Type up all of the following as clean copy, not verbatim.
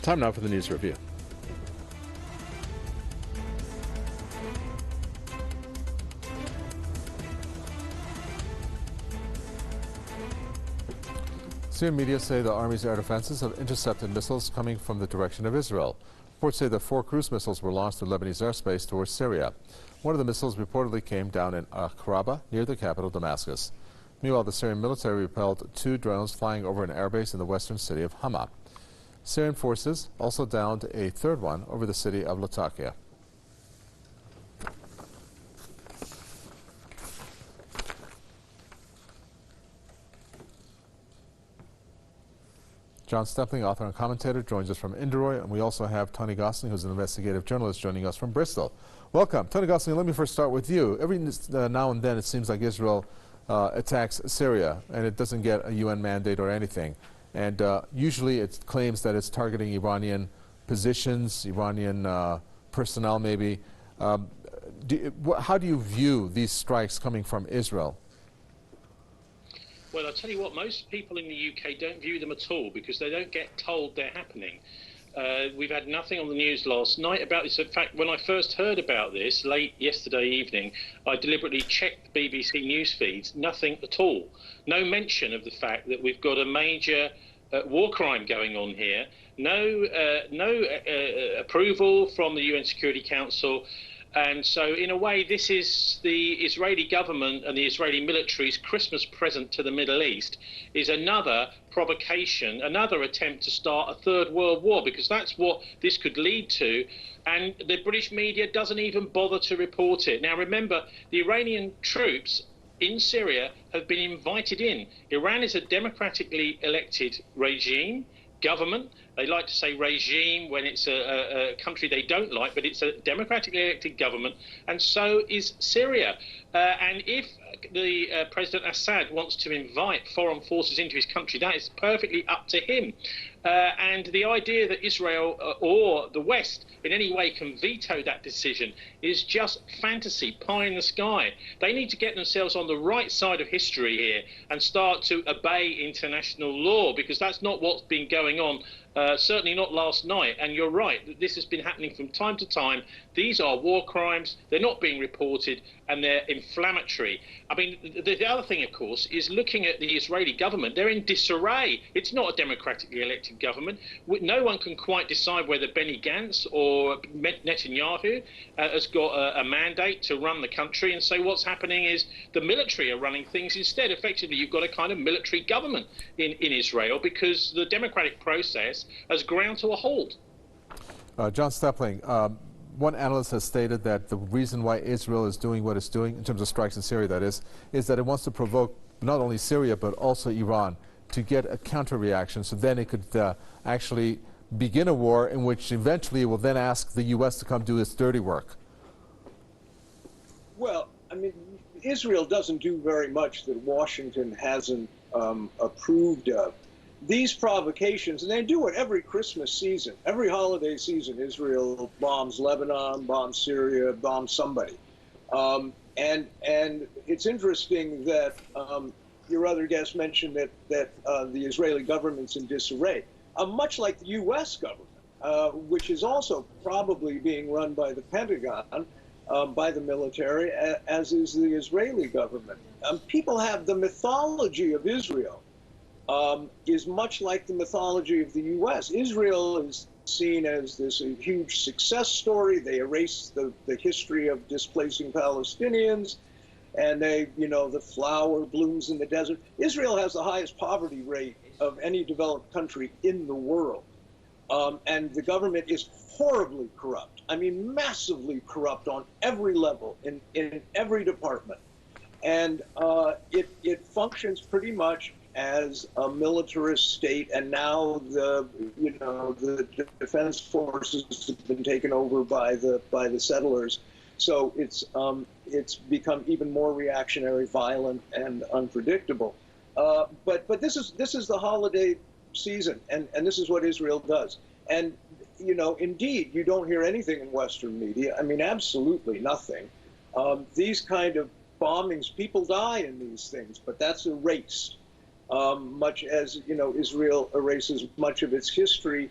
Time now for the news review. Syrian media say the army's air defenses have intercepted missiles coming from the direction of Israel. Reports say that 4 cruise missiles were launched through Lebanese airspace towards Syria. One of the missiles reportedly came down in Aqraba, near the capital Damascus. Meanwhile, the Syrian military repelled 2 drones flying over an airbase in the western city of Hama. Syrian forces also downed a 3rd one over the city of Latakia. John Stepling, author and commentator, joins us from Indoroy, and we also have Tony Gosling, who's an investigative journalist, joining us from Bristol. Welcome. Tony Gosling, let me first start with you. Every now and then it seems like Israel attacks Syria, and it doesn't get a UN mandate or anything. And usually it claims that it's targeting Iranian positions, Iranian personnel maybe. How do you view these strikes coming from Israel? Well, I'll tell you what, most people in the UK don't view them at all because they don't get told they're happening. We've had nothing on the news last night about this. In fact, when I first heard about this late yesterday evening, I deliberately checked the BBC news feeds. Nothing at all. No mention of the fact that we've got a major war crime going on here. No approval from the UN Security Council. And so, in a way, this is the Israeli government and the Israeli military's Christmas present to the Middle East, is another provocation, another attempt to start a 3rd World War, because that's what this could lead to. And the British media doesn't even bother to report it. Now, remember, the Iranian troops in Syria have been invited in. Iran is a democratically elected government. They like to say regime when it's a country they don't like, but it's a democratically elected government, and so is Syria. And if the President Assad wants to invite foreign forces into his country, that is perfectly up to him. And the idea that Israel or the West in any way can veto that decision is just fantasy, pie in the sky. They need to get themselves on the right side of history here and start to obey international law, because that's not what's been going on, certainly not last night. And you're right, this has been happening from time to time. These are war crimes, they're not being reported, and they're inflammatory. I mean, the other thing, of course, is looking at the Israeli government. They're in disarray. It's not a democratically elected government. No one can quite decide whether Benny Gantz or Netanyahu has got a mandate to run the country. And so what's happening is the military are running things instead. Effectively, you've got a kind of military government in Israel because the democratic process has ground to a halt. John Stepling, one analyst has stated that the reason why Israel is doing what it's doing, in terms of strikes in Syria that is that it wants to provoke not only Syria but also Iran to get a counter-reaction, so then it could actually begin a war in which eventually it will then ask the U.S. to come do its dirty work. Well, I mean, Israel doesn't do very much that Washington hasn't approved of. These provocations, and they do it every Christmas season, every holiday season, Israel bombs Lebanon, bombs Syria, bombs somebody. And it's interesting that your other guest mentioned that the Israeli government's in disarray, much like the U.S. government, which is also probably being run by the Pentagon, by the military, as is the Israeli government. People have the mythology of Israel. Is much like the mythology of the U.S. Israel is seen as this huge success story. They erase the history of displacing Palestinians, and the flower blooms in the desert. Israel has the highest poverty rate of any developed country in the world. And the government is horribly corrupt. I mean, massively corrupt on every level, in every department. And it functions pretty much as a militarist state, and now the defense forces have been taken over by the settlers, so it's become even more reactionary, violent, and unpredictable. But this is the holiday season, and this is what Israel does. And indeed, you don't hear anything in Western media. I mean, absolutely nothing. These kind of bombings. People die in these things, but that's erased. Much as, Israel erases much of its history,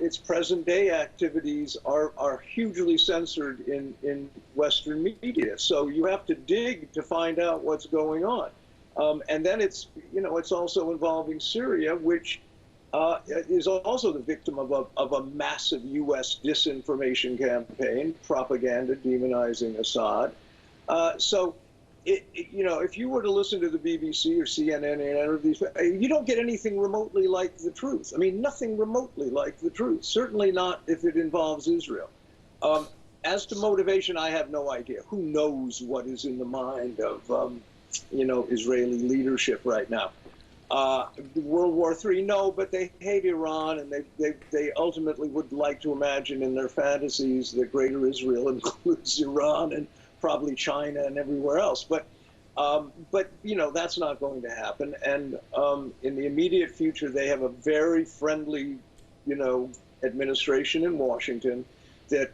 its present-day activities are hugely censored in Western media. So you have to dig to find out what's going on. And then it's also involving Syria, which is also the victim of a massive U.S. disinformation campaign, propaganda demonizing Assad. If you were to listen to the BBC or CNN and any of these, you don't get anything remotely like the truth. I mean, nothing remotely like the truth. Certainly not if it involves Israel. As to motivation, I have no idea. Who knows what is in the mind of, Israeli leadership right now? World War III, no, but they hate Iran, and they ultimately would like to imagine in their fantasies that Greater Israel includes Iran and probably China and everywhere else. But that's not going to happen. And in the immediate future, they have a very friendly, administration in Washington. That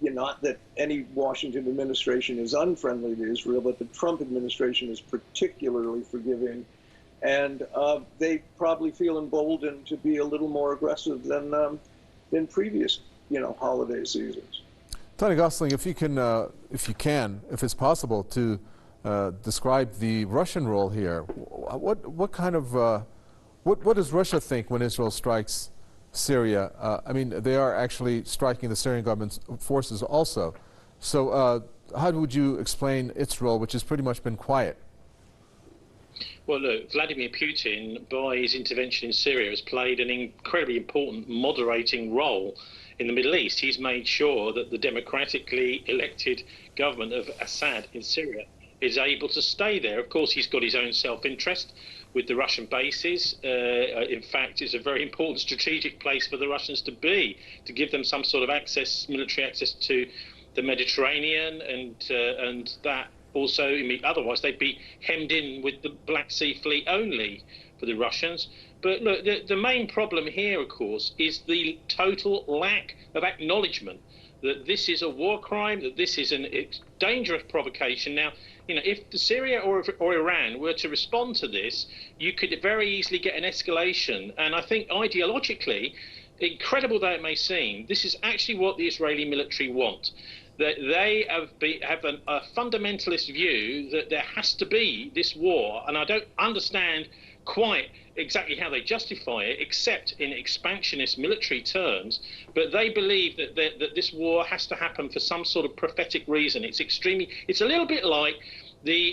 not that any Washington administration is unfriendly to Israel, but the Trump administration is particularly forgiving. And they probably feel emboldened to be a little more aggressive than previous, holiday seasons. Tony Gosling, if it's possible, to describe the Russian role here. What does Russia think when Israel strikes Syria? I mean, they are actually striking the Syrian government's forces also. So how would you explain its role, which has pretty much been quiet? Well, look, Vladimir Putin, by his intervention in Syria, has played an incredibly important moderating role in the Middle East. He's made sure that the democratically elected government of Assad in Syria is able to stay there. Of course, he's got his own self-interest with the Russian bases. In fact, it's a very important strategic place for the Russians to be, to give them some sort of military access to the Mediterranean, and that also, otherwise they'd be hemmed in with the Black Sea Fleet only for the Russians. But look, the main problem here, of course, is the total lack of acknowledgement that this is a war crime, that this is a dangerous provocation. Now, if Syria or Iran were to respond to this, you could very easily get an escalation. And I think ideologically, incredible though it may seem, this is actually what the Israeli military want. That they have a fundamentalist view that there has to be this war, and I don't understand quite exactly how they justify it, except in expansionist military terms. But they believe that this war has to happen for some sort of prophetic reason. It's a little bit like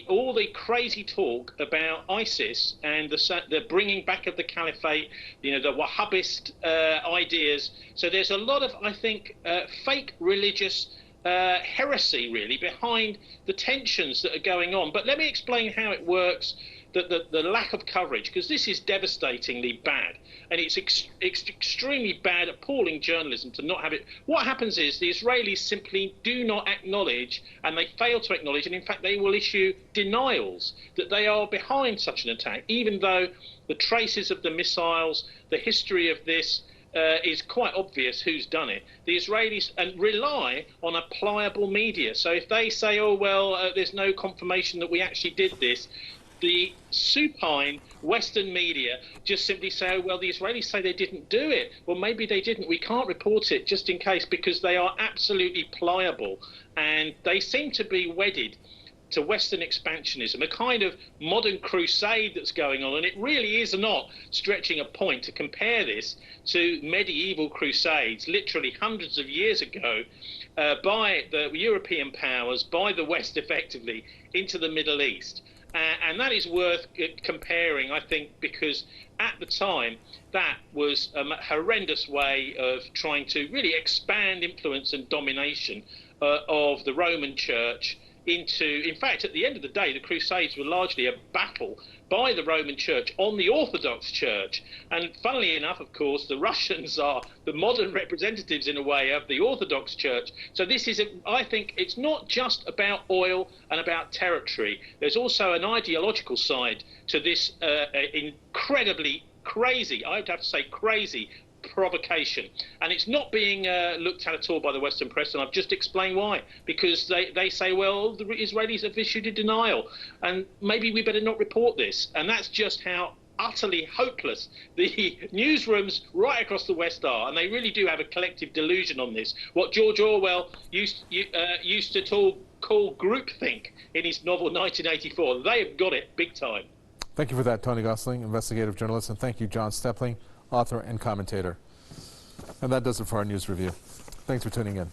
all the crazy talk about ISIS and the bringing back of the caliphate, the Wahhabist ideas. So there's a lot of, I think, fake religious heresy really behind the tensions that are going on. But let me explain how it works, the lack of coverage, because this is devastatingly bad, and it's extremely bad, appalling journalism to not have it. What happens is the Israelis simply do not acknowledge, and they fail to acknowledge, and in fact they will issue denials that they are behind such an attack, even though the traces of the missiles, the history of this, is quite obvious who's done it. The Israelis rely on a pliable media. So if they say, oh, well, there's no confirmation that we actually did this, the supine Western media just simply say, oh, well, the Israelis say they didn't do it. Well, maybe they didn't. We can't report it just in case, because they are absolutely pliable. And they seem to be wedded to Western expansionism, a kind of modern crusade that's going on. And it really is not stretching a point to compare this to medieval crusades, literally hundreds of years ago, by the European powers, by the West effectively, into the Middle East. And that is worth comparing, I think, because at the time, that was a horrendous way of trying to really expand influence and domination of the Roman Church in fact, at the end of the day, the Crusades were largely a battle by the Roman Church on the Orthodox Church. And funnily enough, of course, the Russians are the modern representatives, in a way, of the Orthodox Church. So this is, I think, it's not just about oil and about territory. There's also an ideological side to this incredibly crazy, I would have to say crazy, provocation, and it's not being looked at all by the Western press, and I've just explained why. Because they say, well, the Israelis have issued a denial, and maybe we better not report this. And that's just how utterly hopeless the newsrooms right across the West are, and they really do have a collective delusion on this. What George Orwell used to call groupthink in his novel 1984. They have got it big time. Thank you for that, Tony Gosling, investigative journalist, and thank you, John Stepling, author and commentator. And that does it for our news review. Thanks for tuning in.